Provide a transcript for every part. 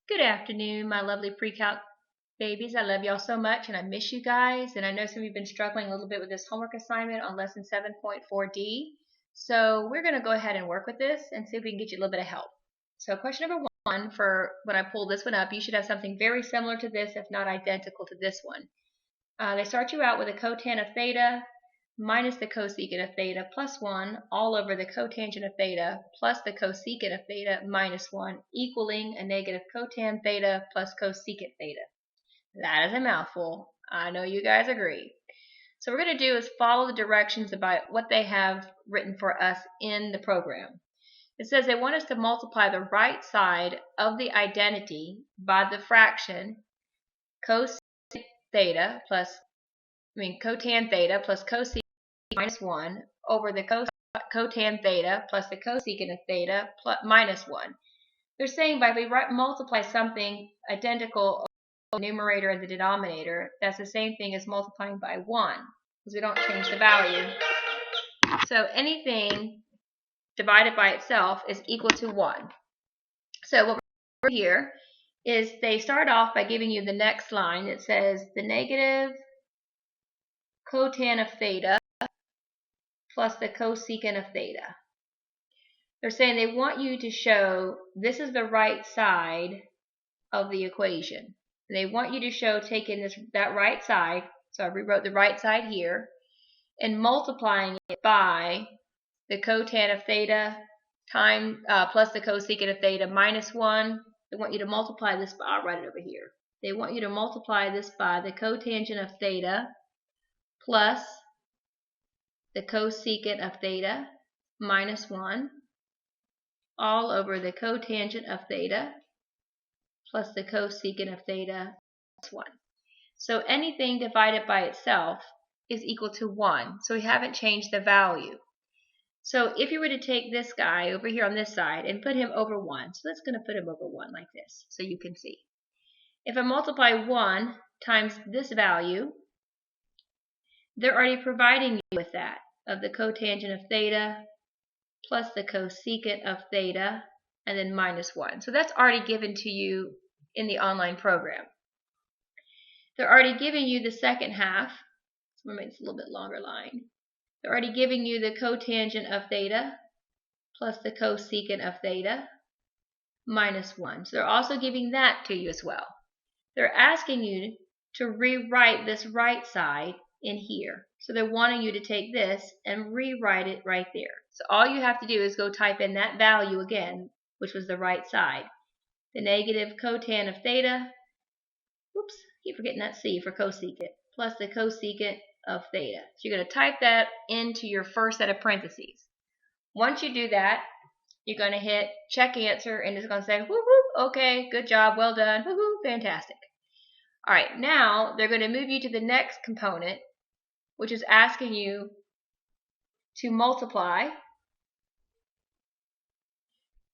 Good afternoon, my lovely pre-calc babies. I love y'all so much and I miss you guys. And I know some of you have been struggling a little bit with this homework assignment on lesson 7.4D. So we're going to go ahead and work with this and see if we can get you a little bit of help. So question number 1, for when I pull this one up, you should have something very similar to this, if not identical to this one. They start you out with a cotan of theta minus the cosecant of theta plus 1 all over the cotangent of theta plus the cosecant of theta minus 1 equaling a negative cotan theta plus cosecant theta. That is a mouthful. I know you guys agree. So what we're going to do is follow the directions about what they have written for us in the program. It says they want us to multiply the right side of the identity by the fraction cotan theta plus cosecant minus 1 over the cotan theta plus the cosecant of theta plus minus 1. They're saying by we multiply something identical over the numerator and the denominator, that's the same thing as multiplying by 1, because we don't change the value. So anything divided by itself is equal to 1. So what we're doing here is they start off by giving you the next line. It says the negative cotan of theta plus the cosecant of theta. They're saying they want you to show this is the right side of the equation. They want you to show taking that right side, so I rewrote the right side here, and multiplying it by the cotan of theta plus the cosecant of theta minus 1. They want you to multiply this by, I'll write it over here. They want you to multiply this by the cotangent of theta plus the cosecant of theta minus 1 all over the cotangent of theta plus the cosecant of theta plus 1. So anything divided by itself is equal to 1. So we haven't changed the value. So if you were to take this guy over here on this side and put him over 1, so that's going to put him over 1 like this so you can see. If I multiply 1 times this value, they're already providing you with that, of the cotangent of theta plus the cosecant of theta and then minus 1. So that's already given to you in the online program. They're already giving you the second half. So I'm going to make this a little bit longer line. They're already giving you the cotangent of theta plus the cosecant of theta minus 1. So they're also giving that to you as well. They're asking you to rewrite this right side in here. So they're wanting you to take this and rewrite it right there. So all you have to do is go type in that value again, which was the right side. The negative cotan of theta, whoops, keep forgetting that C for cosecant, plus the cosecant of theta. So you're going to type that into your first set of parentheses. Once you do that, you're going to hit check answer and it's going to say, woohoo, okay, good job, well done, woohoo, fantastic. All right, now they're going to move you to the next component, which is asking you to multiply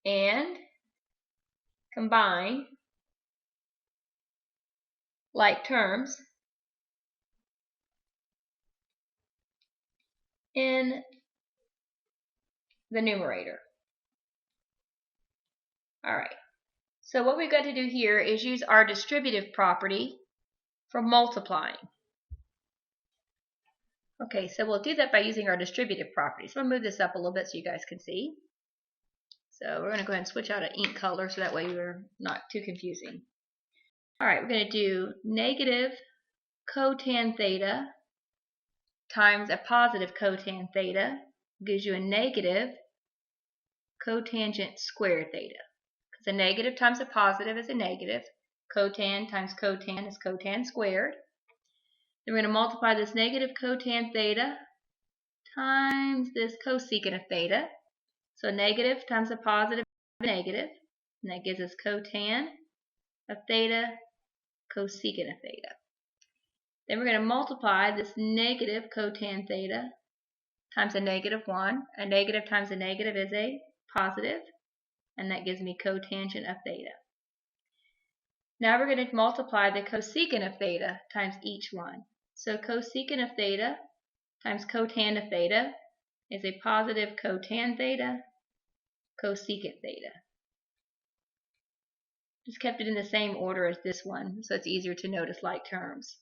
and combine like terms in the numerator. All right, so what we've got to do here is use our distributive property for multiplying. Okay, so we'll do that by using our distributive property. So I'm going to move this up a little bit so you guys can see. So we're going to go ahead and switch out an ink color so that way we're not too confusing. All right, we're going to do negative cotan theta times a positive cotan theta gives you a negative cotangent squared theta. Because a negative times a positive is a negative. Cotan times cotan is cotan squared. Then we're going to multiply this negative cotan theta times this cosecant of theta. So negative times a positive is a negative. And that gives us cotan of theta cosecant of theta. Then we're going to multiply this negative cotan theta times a negative 1. A negative times a negative is a positive. And that gives me cotangent of theta. Now we're going to multiply the cosecant of theta times each one. So cosecant of theta times cotan of theta is a positive cotan theta cosecant theta. Just kept it in the same order as this one, so it's easier to notice like terms.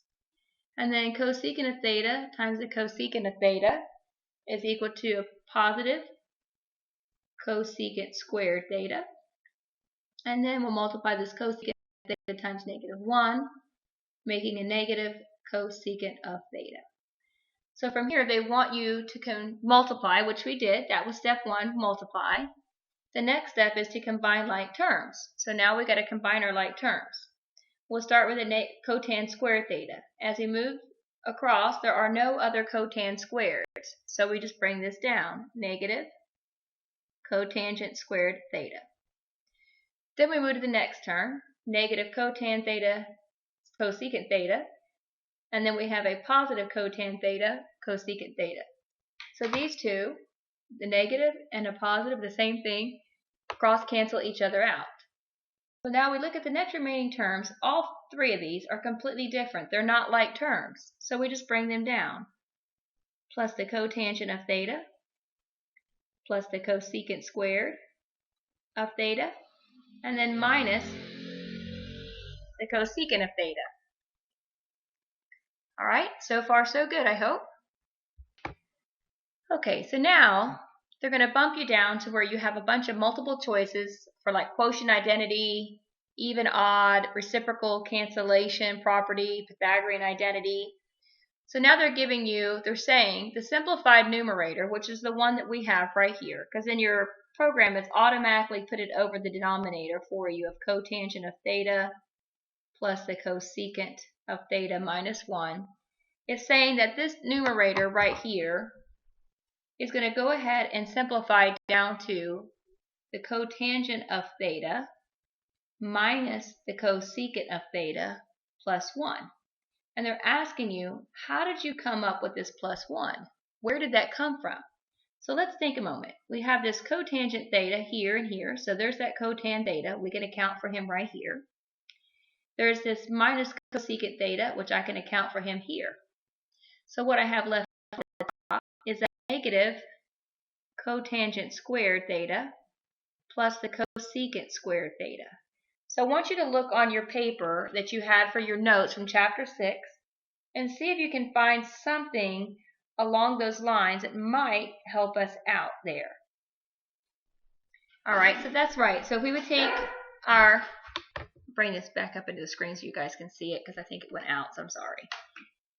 And then cosecant of theta times the cosecant of theta is equal to a positive cosecant squared theta. And then we'll multiply this cosecant of theta times -1, making a negative cosecant of theta. So from here, they want you to multiply, which we did. That was step 1, multiply. The next step is to combine like terms. So now we've got to combine our like terms. We'll start with a cotan squared theta. As we move across, there are no other cotan squareds. So we just bring this down, negative cotangent squared theta. Then we move to the next term, negative cotan theta, cosecant theta. And then we have a positive cotan theta, cosecant theta. So these two, the negative and a positive, the same thing, cross cancel each other out. So now we look at the next remaining terms. All three of these are completely different. They're not like terms. So we just bring them down. Plus the cotangent of theta, plus the cosecant squared of theta, and then minus the cosecant of theta. Alright, so far so good, I hope. Okay, so now they're going to bump you down to where you have a bunch of multiple choices for like quotient identity, even odd, reciprocal, cancellation, property, Pythagorean identity. So now they're saying the simplified numerator, which is the one that we have right here, because in your program it's automatically put it over the denominator for you of cotangent of theta plus the cosecant of theta minus 1. It's saying that this numerator right here is going to go ahead and simplify down to the cotangent of theta minus the cosecant of theta plus 1. And they're asking you, how did you come up with this plus 1? Where did that come from? So let's think a moment. We have this cotangent theta here and here, so there's that cotan theta. We can account for him right here. There's this minus cosecant theta, which I can account for him here. So what I have left at the top is that negative cotangent squared theta plus the cosecant squared theta. So I want you to look on your paper that you had for your notes from chapter 6 and see if you can find something along those lines that might help us out there. Alright, so that's right. So if we would take our, bring this back up into the screen so you guys can see it because I think it went out, so I'm sorry.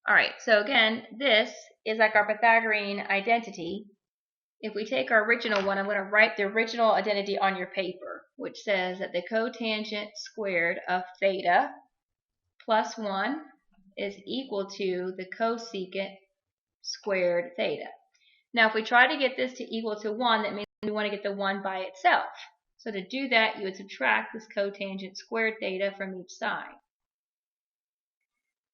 Alright, so again, this is like our Pythagorean identity. If we take our original one, I'm going to write the original identity on your paper, which says that the cotangent squared of theta plus 1 is equal to the cosecant squared theta. Now, if we try to get this to equal to 1, that means we want to get the 1 by itself. So to do that, you would subtract this cotangent squared theta from each side.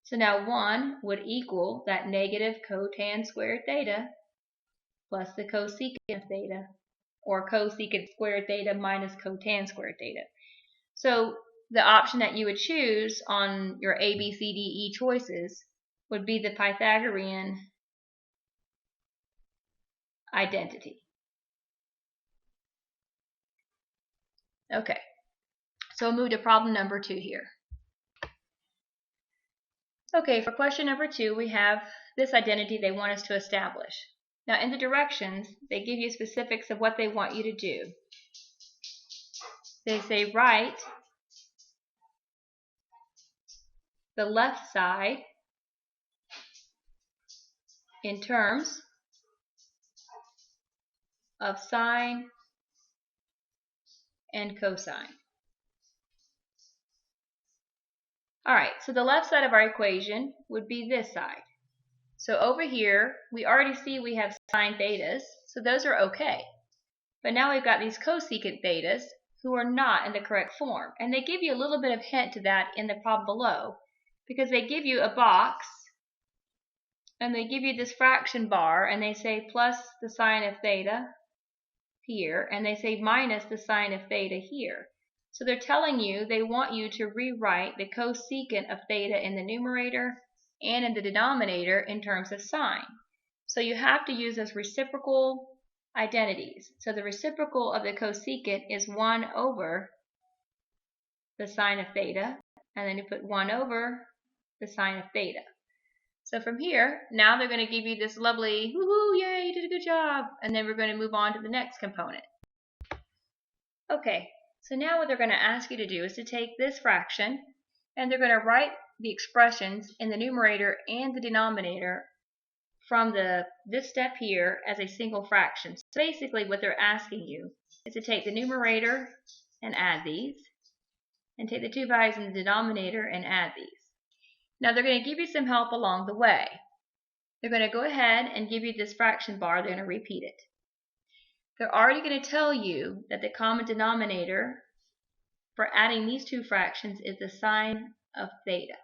So now 1 would equal that negative cotan squared theta plus the cosecant of theta, or cosecant squared theta minus cotan squared theta. So the option that you would choose on your A, B, C, D, E choices would be the Pythagorean identity. Okay, so we'll move to problem number 2 here. Okay, for question number 2, we have this identity they want us to establish. Now, in the directions, they give you specifics of what they want you to do. They say write the left side in terms of sine and cosine. Alright, so the left side of our equation would be this side. So over here, we already see we have sine thetas, so those are okay. But now we've got these cosecant thetas who are not in the correct form. And they give you a little bit of hint to that in the problem below, because they give you a box, and they give you this fraction bar, and they say plus the sine of theta here, and they say minus the sine of theta here. So they're telling you they want you to rewrite the cosecant of theta in the numerator and in the denominator in terms of sine. So you have to use those reciprocal identities. So the reciprocal of the cosecant is 1 over the sine of theta, and then you put 1 over the sine of theta. So from here, now they're going to give you this lovely, woohoo, yay, you did a good job, and then we're going to move on to the next component. Okay, so now what they're going to ask you to do is to take this fraction, and they're going to write the expressions in the numerator and the denominator from this step here as a single fraction. So basically what they're asking you is to take the numerator and add these, and take the two values in the denominator and add these. Now they're going to give you some help along the way. They're going to go ahead and give you this fraction bar. They're going to repeat it. They're already going to tell you that the common denominator for adding these two fractions is the sine of theta.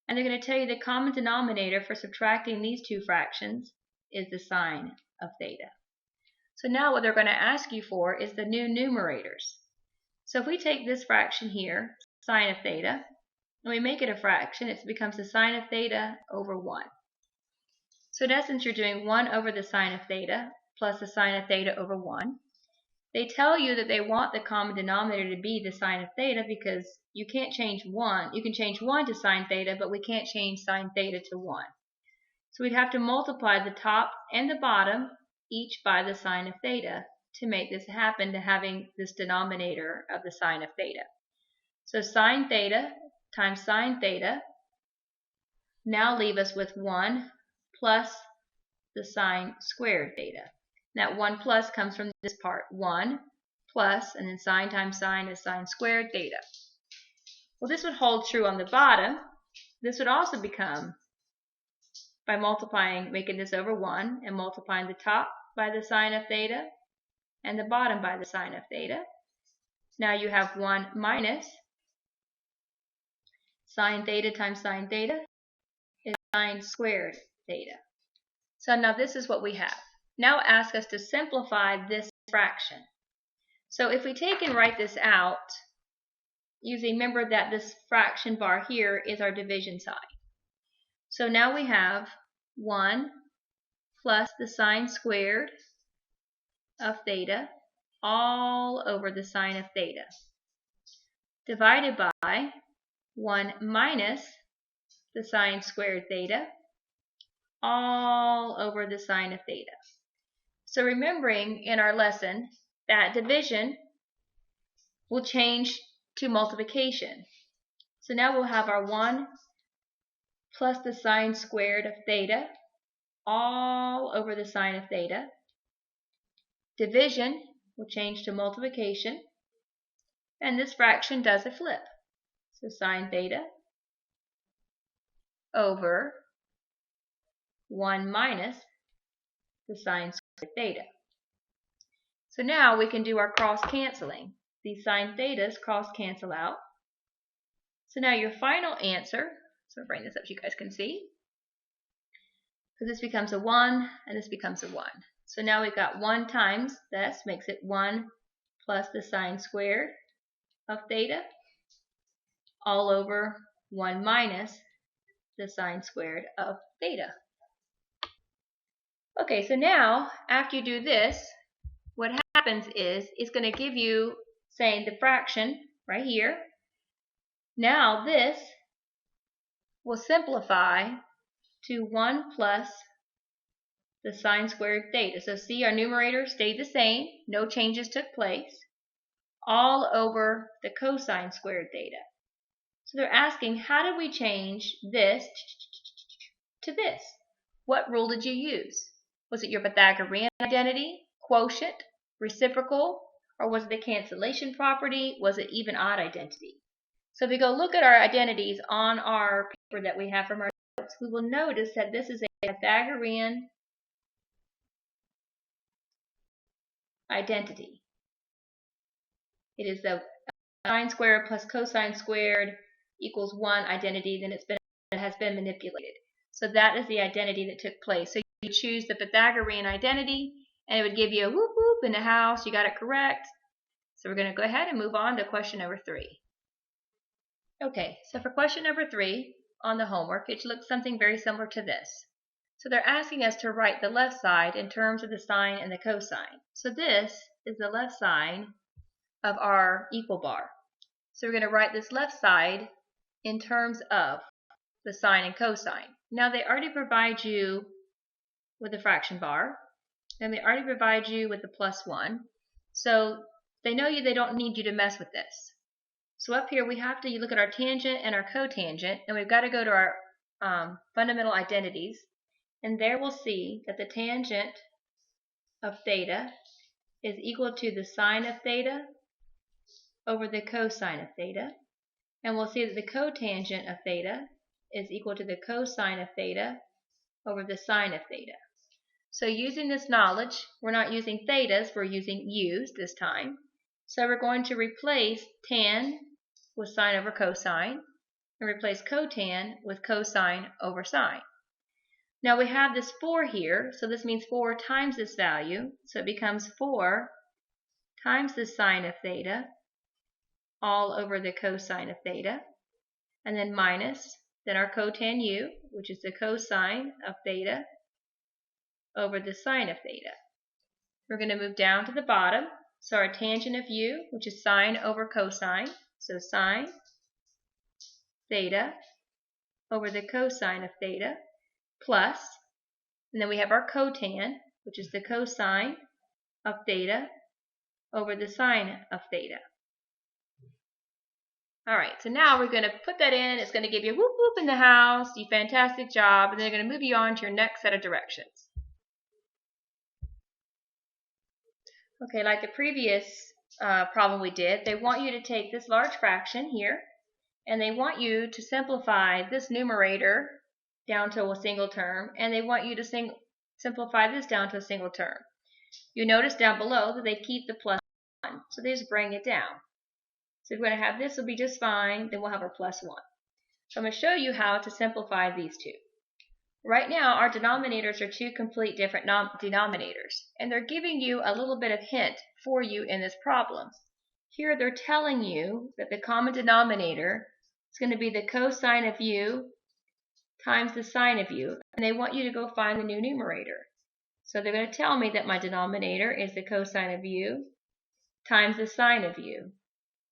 And they're going to tell you the common denominator for subtracting these two fractions is the sine of theta. So now what they're going to ask you for is the new numerators. So if we take this fraction here, sine of theta, and we make it a fraction, it becomes the sine of theta over 1. So in essence, you're doing 1 over the sine of theta plus the sine of theta over 1. They tell you that they want the common denominator to be the sine of theta because you can't change 1. You can change 1 to sine theta, but we can't change sine theta to 1. So we'd have to multiply the top and the bottom each by the sine of theta to make this happen, to having this denominator of the sine of theta. So sine theta times sine theta now leave us with 1 plus the sine squared theta. That 1 plus comes from this part, 1 plus, and then sine times sine is sine squared theta. Well, this would hold true on the bottom. This would also become, by multiplying, making this over 1, and multiplying the top by the sine of theta, and the bottom by the sine of theta. Now you have 1 minus sine theta times sine theta is sine squared theta. So now this is what we have. Now ask us to simplify this fraction. So if we take and write this out, remember that this fraction bar here is our division sign. So now we have 1 plus the sine squared of theta all over the sine of theta, divided by 1 minus the sine squared theta all over the sine of theta. So remembering in our lesson that division will change to multiplication. So now we'll have our 1 plus the sine squared of theta all over the sine of theta. Division will change to multiplication, and this fraction does a flip. So sine theta over 1 minus the sine squared theta. So now we can do our cross canceling. These sine thetas cross cancel out. So now your final answer, so I'll bring this up so you guys can see. So this becomes a 1 and this becomes a 1. So now we've got 1 times this makes it 1 plus the sine squared of theta all over 1 minus the sine squared of theta. Okay, so now after you do this, what happens is it's going to give you, saying the fraction right here. Now this will simplify to 1 plus the sine squared theta. So see, our numerator stayed the same, no changes took place, all over the cosine squared theta. So they're asking, how did we change this to this? What rule did you use? Was it your Pythagorean identity, quotient, reciprocal, or was it the cancellation property? Was it even odd identity? So if we go look at our identities on our paper that we have from our notes, we will notice that this is a Pythagorean identity. It is the sine squared plus cosine squared equals 1 identity, then it has been manipulated. So that is the identity that took place. So you choose the Pythagorean identity, and it would give you a whoop whoop in the house. You got it correct. So we're going to go ahead and move on to question number 3. Okay, so for question number 3 on the homework, it looks something very similar to this. So they're asking us to write the left side in terms of the sine and the cosine. So this is the left side of our equal bar. So we're going to write this left side in terms of the sine and cosine. Now they already provide you with a fraction bar, and they already provide you with the +1. So they know they don't need you to mess with this. So up here we have to look at our tangent and our cotangent, and we've got to go to our fundamental identities, and there we'll see that the tangent of theta is equal to the sine of theta over the cosine of theta, and we'll see that the cotangent of theta is equal to the cosine of theta over the sine of theta. So using this knowledge, we're not using thetas, we're using u's this time. So we're going to replace tan with sine over cosine, and replace cotan with cosine over sine. Now we have this 4 here, so this means 4 times this value, so it becomes 4 times the sine of theta all over the cosine of theta, and then minus, then our cotan u, which is the cosine of theta over the sine of theta. We're going to move down to the bottom, so our tangent of u, which is sine over cosine, so sine theta over the cosine of theta, plus, and then we have our cotan, which is the cosine of theta over the sine of theta. Alright, so now we're going to put that in. It's going to give you a whoop whoop in the house, you fantastic job, and then they're going to move you on to your next set of directions. Okay, like the previous problem we did, they want you to take this large fraction here, and they want you to simplify this numerator down to a single term, and they want you to simplify this down to a single term. You notice down below that they keep the +1, so they just bring it down. So we're going to have this will be just fine, then we'll have our +1. So I'm going to show you how to simplify these two. Right now our denominators are two complete different denominators, and they're giving you a little bit of hint for you in this problem. Here they're telling you that the common denominator is going to be the cosine of u times the sine of u, and they want you to go find the new numerator. So they're going to tell me that my denominator is the cosine of u times the sine of u,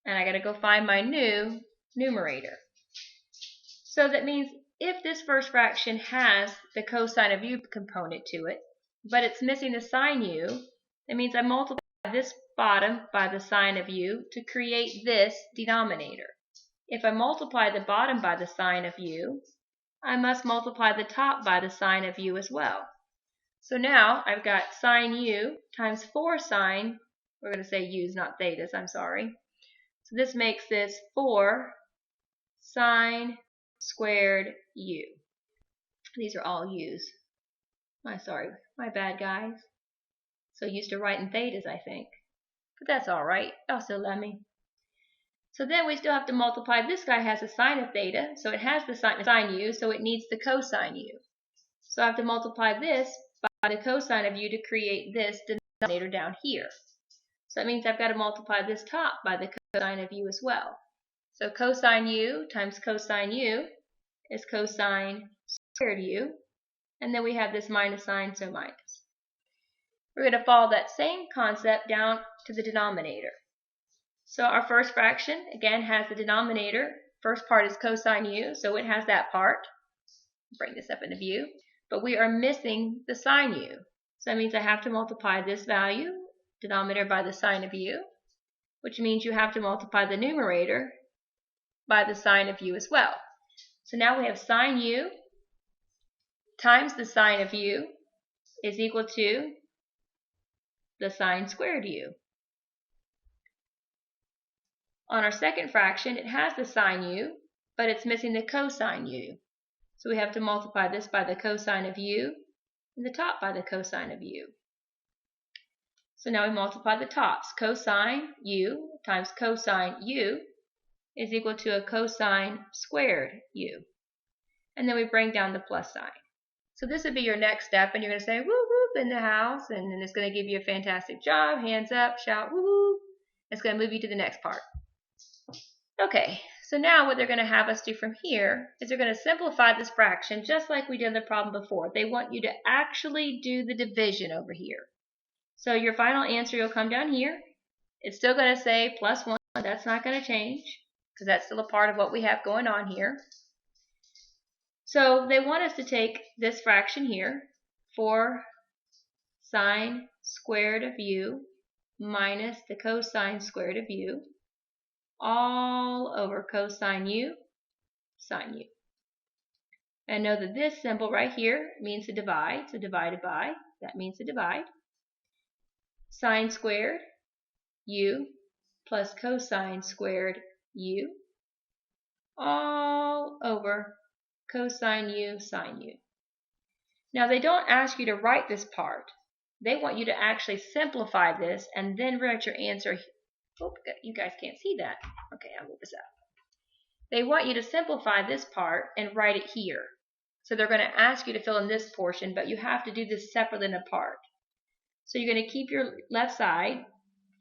and I got to go find my new numerator. So that means if this first fraction has the cosine of u component to it, but it's missing the sine u, that means I multiply this bottom by the sine of u to create this denominator. If I multiply the bottom by the sine of u, I must multiply the top by the sine of u as well. So now I've got sine u times 4 sine, we're going to say u's, not thetas, I'm sorry. So this makes this 4 sine squared u. These are all u's. My bad, guys. So used to writing thetas, I think. But that's alright. Y'all still love me. So then we still have to multiply. This guy has a sine of theta, so it has the sine u, so it needs the cosine u. So I have to multiply this by the cosine of u to create this denominator down here. So that means I've got to multiply this top by the cosine of u as well. So cosine u times cosine u is cosine squared u, and then we have this minus sign, so minus. We're going to follow that same concept down to the denominator. So our first fraction, again, has the denominator. First part is cosine u, so it has that part. Bring this up into view. But we are missing the sine u. So that means I have to multiply this value, denominator, by the sine of u, which means you have to multiply the numerator by the sine of u as well. So now we have sine u times the sine of u is equal to the sine squared u. On our second fraction, it has the sine u, but it's missing the cosine u. So we have to multiply this by the cosine of u and the top by the cosine of u. So now we multiply the tops. Cosine u times cosine u is equal to a cosine squared u. And then we bring down the plus sign. So this would be your next step, and you're going to say woo whoop in the house, and then it's going to give you a fantastic job. Hands up, shout woo woo. It's going to move you to the next part. Okay, so now what they're going to have us do from here is they're going to simplify this fraction just like we did in the problem before. They want you to actually do the division over here. So your final answer will come down here. It's still going to say +1. That's not going to change. because that's still a part of what we have going on here. So they want us to take this fraction here, 4 sine squared of u minus the cosine squared of u, all over cosine u, sine u. And know that this symbol right here means to divide, so divided by, that means to divide. Sine squared u plus cosine squared u, all over cosine u, sine u. Now they don't ask you to write this part. They want you to actually simplify this and then write your answer. Oh, you guys can't see that. Okay, I'll move this up. They want you to simplify this part and write it here. So they're going to ask you to fill in this portion, but you have to do this separate and apart. So you're going to keep your left side,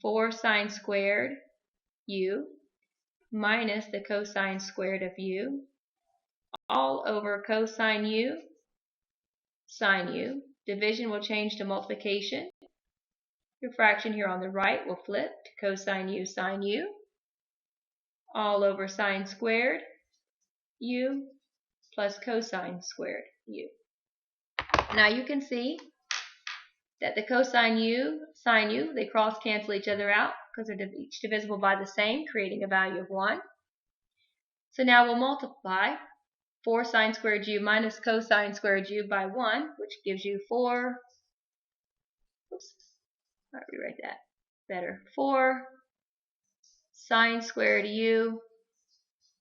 4 sine squared u minus the cosine squared of u, all over cosine u, sine u. Division will change to multiplication. Your fraction here on the right will flip to cosine u, sine u, all over sine squared u plus cosine squared u. Now you can see that the cosine u, sine u, they cross cancel each other out because they're each divisible by the same, creating a value of 1. So now we'll multiply 4 sine squared u minus cosine squared u by 1, which gives you 4, oops, I'll rewrite that better, 4 sine squared u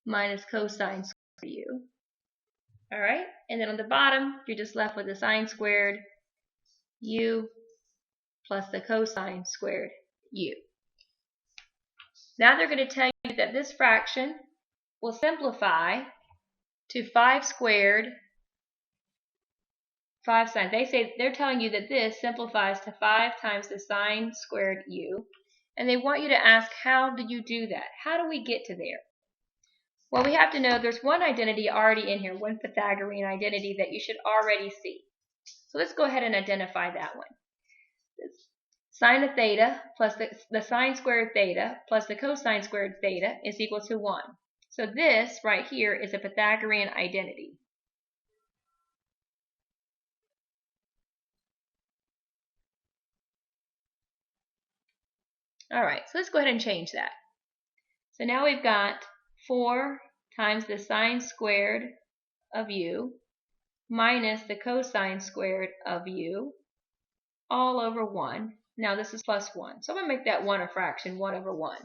minus cosine squared u. Alright, and then on the bottom, you're just left with the sine squared u plus the cosine squared u. Now they're going to tell you that this fraction will simplify to 5 squared, 5 sine. They're telling you that this simplifies to 5 times the sine squared u, and they want you to ask, how do you do that? How do we get to there? Well, we have to know there's one identity already in here, one Pythagorean identity that you should already see. So let's go ahead and identify that one. Sine of theta plus the sine squared theta plus the cosine squared theta is equal to 1. So this right here is a Pythagorean identity. Alright, so let's go ahead and change that. So now we've got 4 times the sine squared of u minus the cosine squared of u all over 1. Now this is plus 1. So I'm going to make that 1 a fraction, 1 over 1.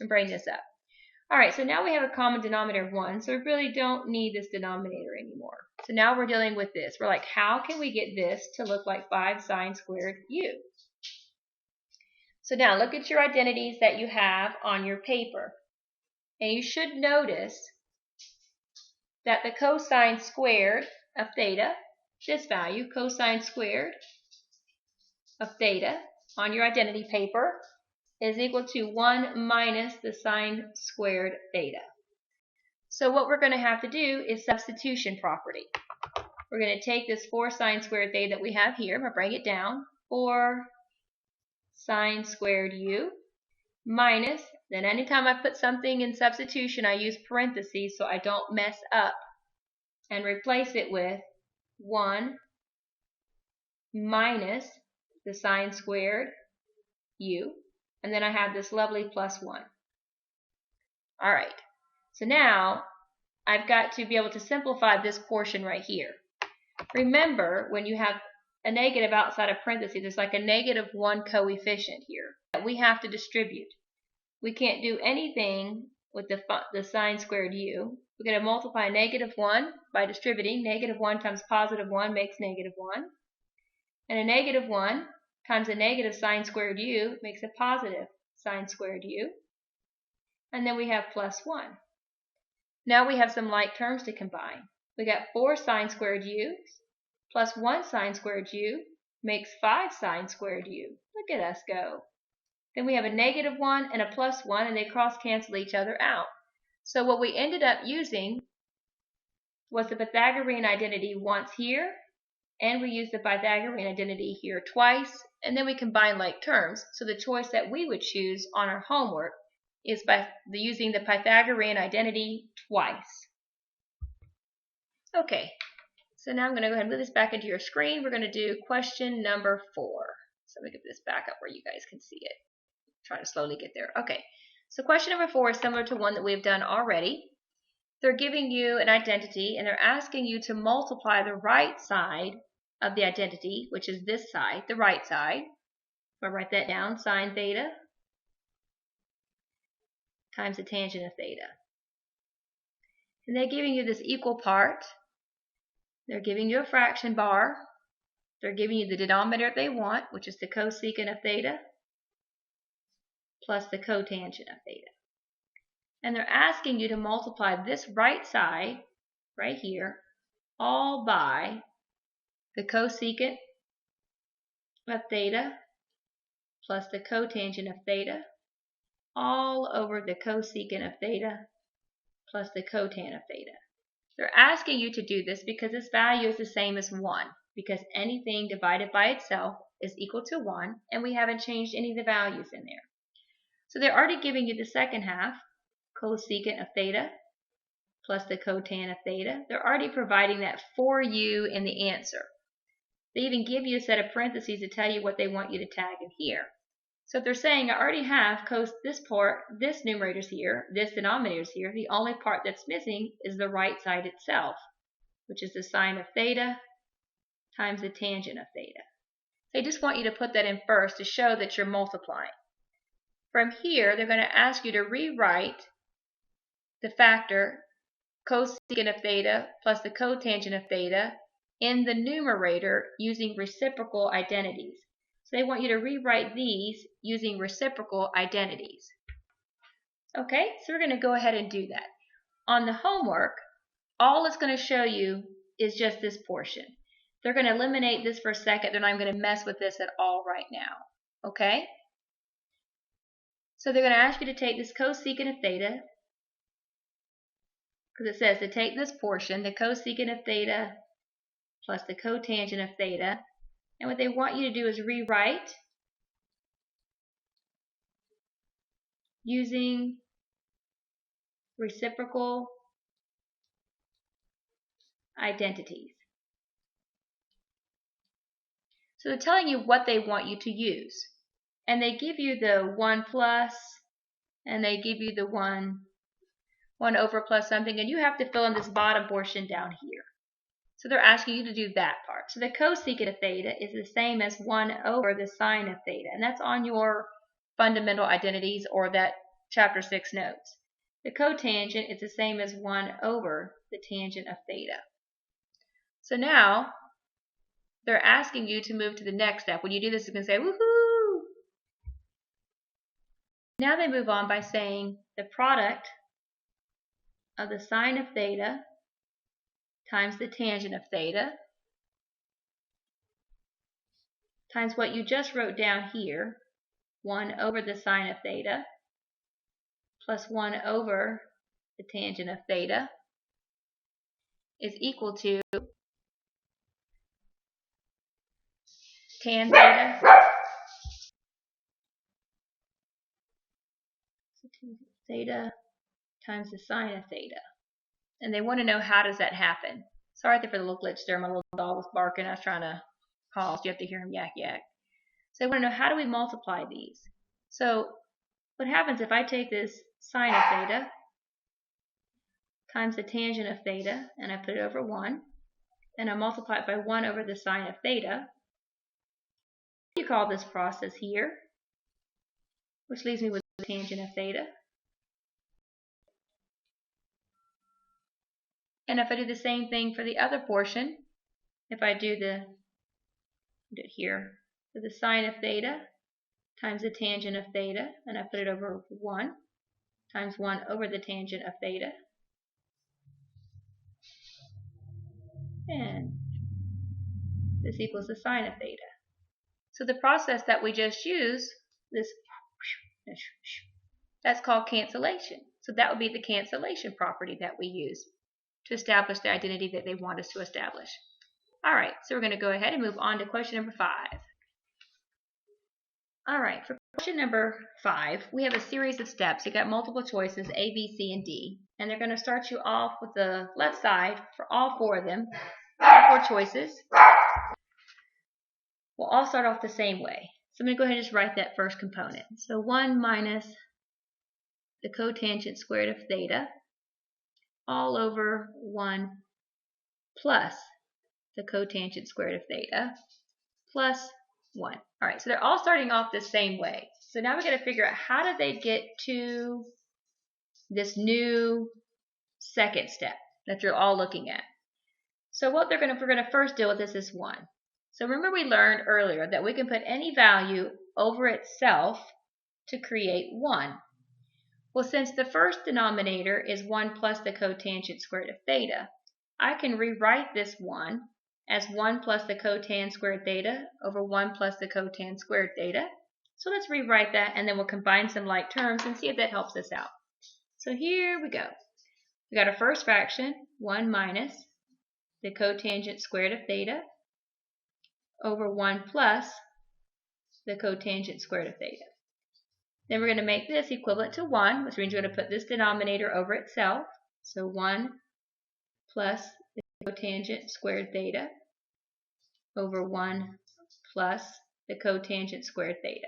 And bring this up. Alright, so now we have a common denominator of 1, so we really don't need this denominator anymore. So now we're dealing with this. We're like, how can we get this to look like 5 sine squared u? So now look at your identities that you have on your paper. And you should notice that the cosine squared of theta, this value, cosine squared of theta on your identity paper is equal to 1 minus the sine squared theta. So what we're going to have to do is substitution property. We're going to take this 4 sine squared theta that we have here, I'm going to bring it down, 4 sine squared u minus, then anytime I put something in substitution I use parentheses so I don't mess up, and replace it with 1 minus the sine squared u, and then I have this lovely plus 1. Alright, so now I've got to be able to simplify this portion right here. Remember, when you have a negative outside of parentheses, there's like a -1 coefficient here that we have to distribute. We can't do anything with the sine squared u. We're going to multiply -1 by distributing. -1 times +1 makes -1. And a -1 times a negative sine squared u makes a positive sine squared u. And then we have plus 1. Now we have some like terms to combine. We got 4 sine squared u plus 1 sine squared u makes 5 sine squared u. Look at us go. Then we have a -1 and a plus 1, and they cross cancel each other out. So what we ended up using was the Pythagorean identity once here, and we used the Pythagorean identity here twice, and then we combine like terms. So the choice that we would choose on our homework is by using the Pythagorean identity twice. Okay, so now I'm going to go ahead and move this back into your screen. We're going to do question number 4. So let me get this back up where you guys can see it. Try to slowly get there. Okay, so question number 4 is similar to one that we've done already. They're giving you an identity and they're asking you to multiply the right side of the identity, which is this side, the right side. I'll write that down, sine theta times the tangent of theta. And they're giving you this equal part. They're giving you a fraction bar. They're giving you the denominator they want, which is the cosecant of theta plus the cotangent of theta. And they're asking you to multiply this right side, right here, all by the cosecant of theta plus the cotangent of theta, all over the cosecant of theta plus the cotan of theta. They're asking you to do this because this value is the same as 1, because anything divided by itself is equal to 1, and we haven't changed any of the values in there. So they're already giving you the second half, cosecant of theta plus the cotan of theta. They're already providing that for you in the answer. They even give you a set of parentheses to tell you what they want you to tag in here. So if they're saying I already have this part, this numerator's here, this denominator's here, the only part that's missing is the right side itself, which is the sine of theta times the tangent of theta. They just want you to put that in first to show that you're multiplying. From here, they're going to ask you to rewrite the factor cosecant of theta plus the cotangent of theta in the numerator using reciprocal identities. So they want you to rewrite these using reciprocal identities. Okay, so we're going to go ahead and do that. On the homework, all it's going to show you is just this portion. They're going to eliminate this for a second. They're not going to mess with this at all right now. Okay? So they're going to ask you to take this cosecant of theta, because it says to take this portion, the cosecant of theta plus the cotangent of theta, and what they want you to do is rewrite using reciprocal identities. So they're telling you what they want you to use. And they give you the 1 plus, and they give you the 1 over plus something, and you have to fill in this bottom portion down here. So they're asking you to do that part. So the cosecant of theta is the same as 1 over the sine of theta, and that's on your fundamental identities or that chapter 6 notes. The cotangent is the same as 1 over the tangent of theta. So now they're asking you to move to the next step. When you do this, you can say, woohoo! Now they move on by saying the product of the sine of theta times the tangent of theta times what you just wrote down here, 1 over the sine of theta plus 1 over the tangent of theta is equal to tan theta times the sine of theta. And they want to know, how does that happen? Sorry for the little glitch there. My little dog was barking. I was trying to call, so you have to hear him yak yak. So they want to know, how do we multiply these? So what happens if I take this sine of theta times the tangent of theta, and I put it over 1, and I multiply it by 1 over the sine of theta. You call this process here, which leaves me with the tangent of theta. And if I do the same thing for the other portion, if I do it here, for the sine of theta times the tangent of theta, and I put it over 1 times 1 over the tangent of theta. And this equals the sine of theta. So the process that we just used, that's called cancellation. So that would be the cancellation property that we use to establish the identity that they want us to establish. All right, so we're going to go ahead and move on to question number 5. All right, for Question number 5, we have a series of steps. You got multiple choices, A, B, C, and D. And they're going to start you off with the left side for all 4 of them. 4 choices. We'll all start off the same way. So I'm going to go ahead and just write that first component. So 1 minus the cotangent squared of theta all over 1 plus the cotangent squared of theta plus 1. All right, so they're all starting off the same way. So now we're going to figure out how did they get to this new second step that you're all looking at. So what we're going to first deal with is 1. So remember we learned earlier that we can put any value over itself to create 1. Well, since the first denominator is 1 plus the cotangent squared of theta, I can rewrite this 1 as 1 plus the cotan squared theta over 1 plus the cotan squared theta. So let's rewrite that, and then we'll combine some like terms and see if that helps us out. So here we go. We got our first fraction, 1 minus the cotangent squared of theta over 1 plus the cotangent squared of theta. Then we're going to make this equivalent to 1, which means we're going to put this denominator over itself. So 1 plus the cotangent squared theta over 1 plus the cotangent squared theta.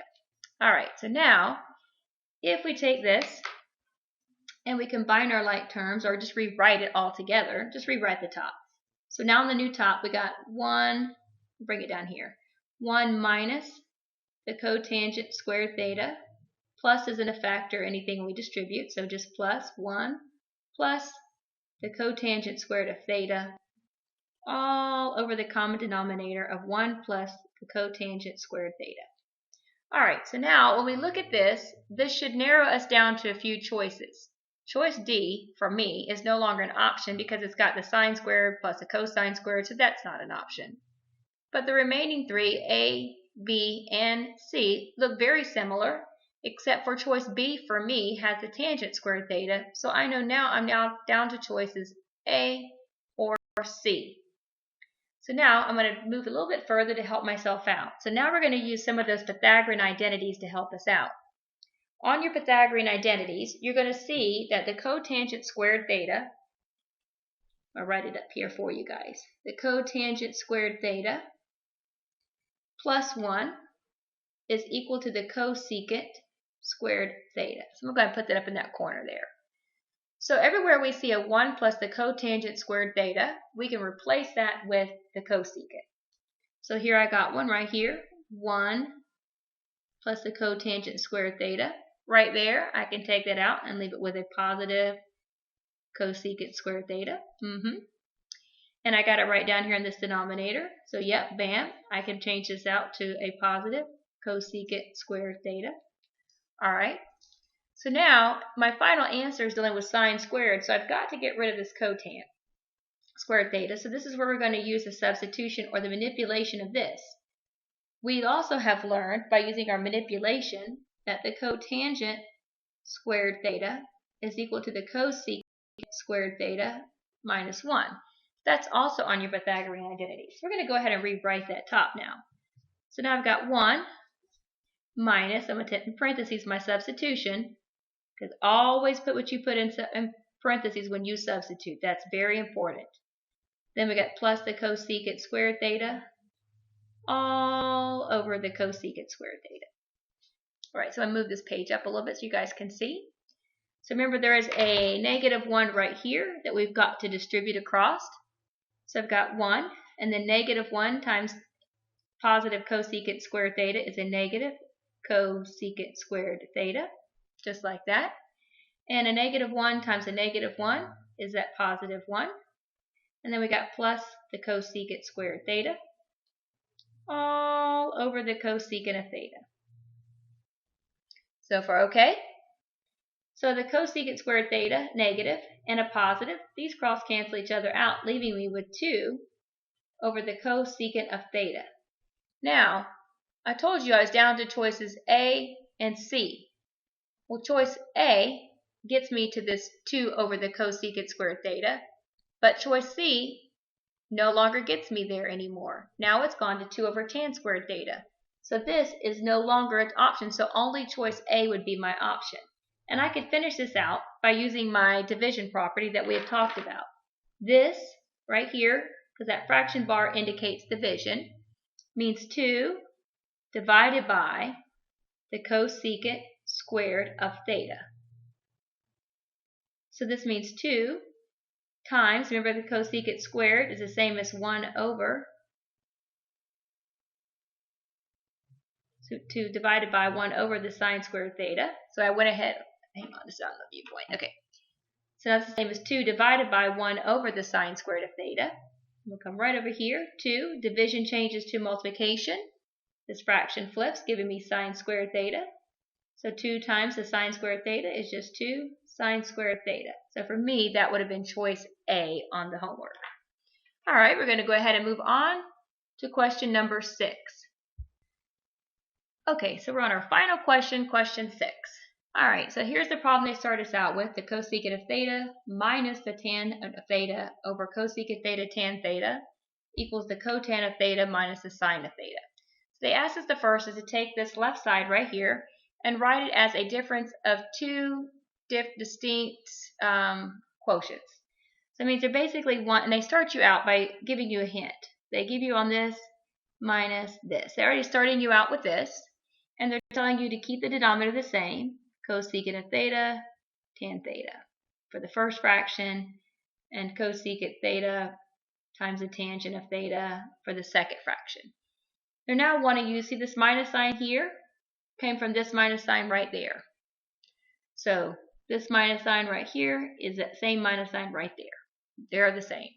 All right, so now if we take this and we combine our like terms, or just rewrite it all together, just rewrite the top. So now on the new top we got 1, bring it down here, 1 minus the cotangent squared theta. Plus isn't a factor anything we distribute, so just plus 1 plus the cotangent squared of theta all over the common denominator of 1 plus the cotangent squared theta. Alright, so now when we look at this, this should narrow us down to a few choices. Choice D, for me, is no longer an option because it's got the sine squared plus the cosine squared, so that's not an option. But the remaining 3, A, B, and C, look very similar, except for choice B for me has the tangent squared theta, so I know now I'm now down to choices A or C. So now I'm going to move a little bit further to help myself out. So now we're going to use some of those Pythagorean identities to help us out. On your Pythagorean identities, you're going to see that the cotangent squared theta, I'll write it up here for you guys, the cotangent squared theta plus 1 is equal to the cosecant squared theta. So I'm going to put that up in that corner there. So everywhere we see a 1 plus the cotangent squared theta, we can replace that with the cosecant. So here I got one right here, 1 plus the cotangent squared theta. Right there, I can take that out and leave it with a positive cosecant squared theta. And I got it right down here in this denominator. So yep, bam, I can change this out to a positive cosecant squared theta. Alright, so now my final answer is dealing with sine squared, so I've got to get rid of this cotan squared theta. So this is where we're going to use the substitution or the manipulation of this. We also have learned by using our manipulation that the cotangent squared theta is equal to the cosecant squared theta minus 1. That's also on your Pythagorean identity. So we're going to go ahead and rewrite that top now. So now I've got 1 minus, I'm going to put in parentheses my substitution, because always put what you put in parentheses when you substitute. That's very important. Then we got plus the cosecant squared theta all over the cosecant squared theta. Alright, so I move this page up a little bit so you guys can see. So remember there is a negative 1 right here that we've got to distribute across. So I've got 1, and then negative 1 times positive cosecant squared theta is a negative cosecant squared theta, just like that. And a negative 1 times a negative 1 is that positive 1. And then we got plus the cosecant squared theta all over the cosecant of theta. So far, okay? So the cosecant squared theta, negative, and a positive, these cross cancel each other out, leaving me with 2 over the cosecant of theta. Now, I told you I was down to choices A and C. Well, choice A gets me to this 2 over the cosecant squared theta, but choice C no longer gets me there anymore. Now it's gone to 2 over tan squared theta. So this is no longer an option, so only choice A would be my option. And I could finish this out by using my division property that we have talked about. This right here, because that fraction bar indicates division, means 2 divided by the cosecant squared of theta. So this means 2 times, remember the cosecant squared is the same as 1 over, so 2 divided by 1 over the sine squared theta. So I went ahead, hang on, this is on the viewpoint, okay. So that's the same as 2 divided by 1 over the sine squared of theta. We'll come right over here, 2, division changes to multiplication. This fraction flips, giving me sine squared theta. So 2 times the sine squared theta is just 2 sine squared theta. So for me, that would have been choice A on the homework. All right, we're going to go ahead and move on to question number 6. Okay, so we're on our final question, question 6. All right, so here's the problem they start us out with, the cosecant of theta minus the tan of theta over cosecant theta tan theta equals the cotan of theta minus the sine of theta. So they asked us the first is to take this left side right here and write it as a difference of 2 distinct quotients. So it means they're basically one, and they start you out by giving you a hint. They give you on this minus this. They're already starting you out with this, and they're telling you to keep the denominator the same, cosecant of theta, tan theta for the first fraction, and cosecant theta times the tangent of theta for the second fraction. They're now wanting you to see this minus sign here came from this minus sign right there. So this minus sign right here is that same minus sign right there. They're the same.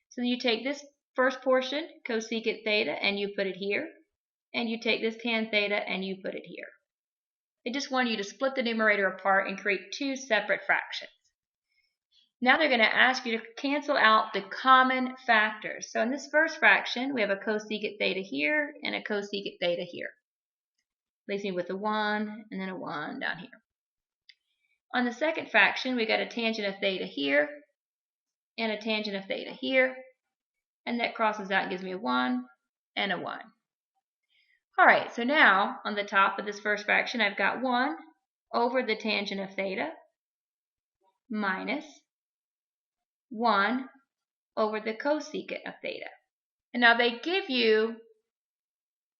So you take this first portion, cosecant theta, and you put it here. And you take this tan theta and you put it here. They just want you to split the numerator apart and create 2 separate fractions. Now they're going to ask you to cancel out the common factors. So in this first fraction, we have a cosecant theta here and a cosecant theta here. Leaves me with a 1 and then a 1 down here. On the second fraction, we got a tangent of theta here and a tangent of theta here. And that crosses out and gives me a 1 and a 1. All right, so now on the top of this first fraction, I've got 1 over the tangent of theta minus 1 over the cosecant of theta. And now they give you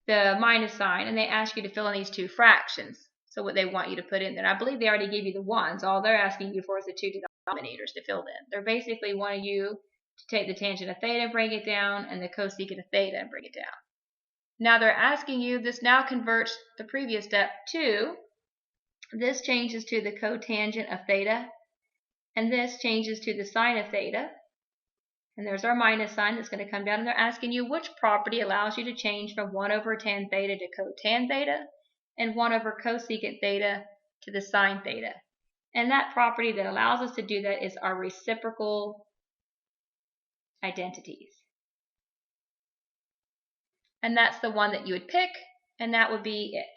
the minus sign, and they ask you to fill in these 2 fractions. So what they want you to put in there. I believe they already gave you the 1s. All they're asking you for is the 2 denominators to fill in. They're basically wanting you to take the tangent of theta and bring it down, and the cosecant of theta and bring it down. Now they're asking you, this now converts the previous step to, this changes to the cotangent of theta, and this changes to the sine of theta. And there's our minus sign that's going to come down, and they're asking you which property allows you to change from 1 over tan theta to cotan theta, and 1 over cosecant theta to the sine theta. And that property that allows us to do that is our reciprocal identities. And that's the one that you would pick, and that would be it.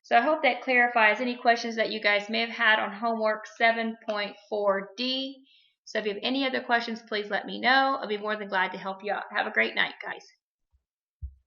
So I hope that clarifies any questions that you guys may have had on homework 7.4D. So if you have any other questions, please let me know. I'll be more than glad to help you out. Have a great night, guys.